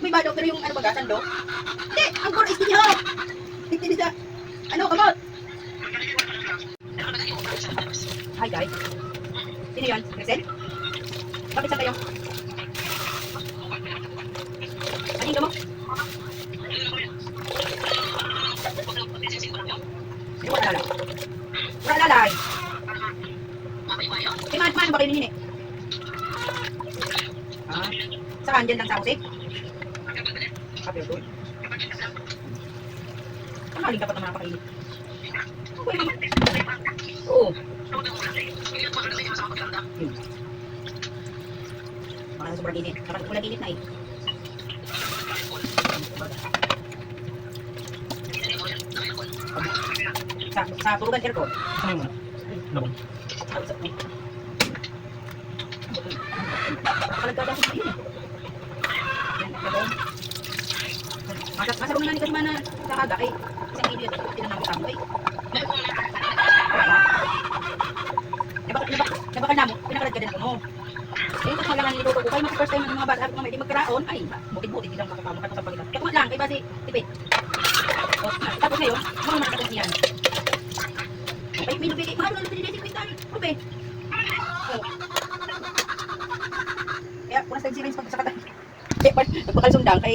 May bado, pero yung ano baga, sando. Hindi, ang core is niya. Hindi sa, ano, kamot. Hi guys. Sino yun? Grisel? Bakit saan kayo? Anong mo? Wala lalay. Wala lalay. Man ba kayo ninini? Ah, saan? Diyan lang sa musik? Happy or good? Kamaling dapat naman napakainit. Oo. Yun. Baka na sobrang init. Kapag ulang init na eh. Sa turugan aircon. Ano mo? Labong. Kalagkada ko sa inyo. Masarong nga ni kasi mana sa aga ay isang idiot tinanong ko tambay. Nabakal na mo, pinakalad ka din ko no. Yung kasi malangan niluto ko, kaya first time ng mga bata at mga di magkaraon, ay bukid-bukid, di lang makapamot at kapagkita. Kaya kumat lang, kaya basi tipid. Tapos ngayon, mga nakatong siyan. Ay, may nabigay, mahal na nabigay si Quintan. Rupe. Kaya, kung nasa nag-series pag sa katan. Kaya, nagpakalusundang, kay